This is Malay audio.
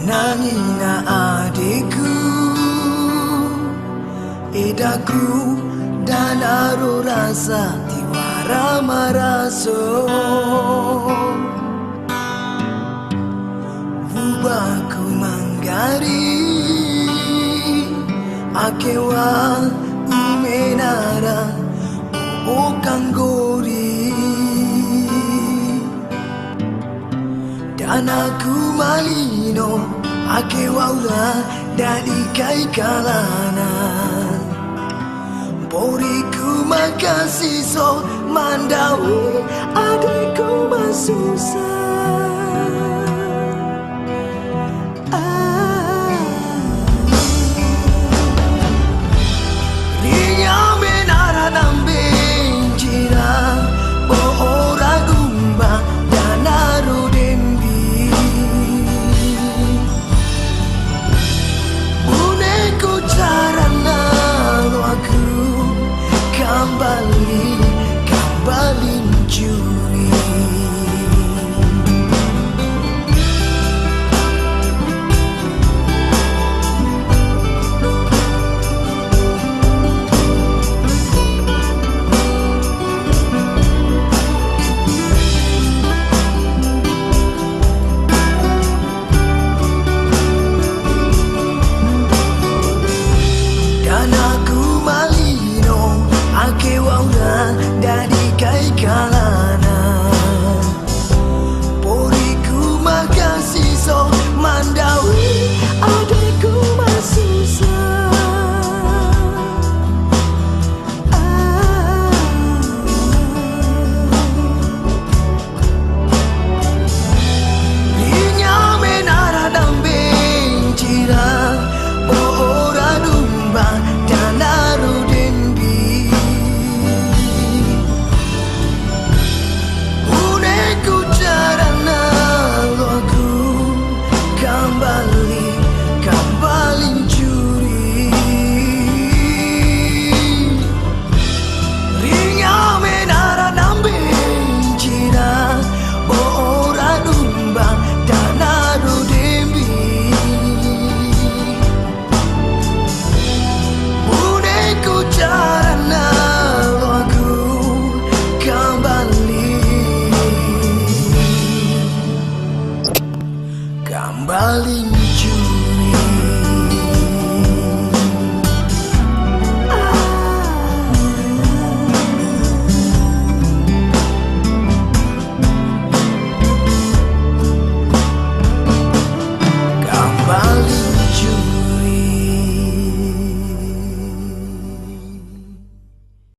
Nangina adikku, edaku dan aru rasa tiwara maraso. Bubaku manggari, akewa umenara o kanggori. Dan aku malino, ake waula dari kai kalanan. Boriku makasih so mandawi, adikku masusah. Rinya menara nambing jira, bo ora gumba dan aru dembi. Buneku carana aku kembali, kembali mencuri.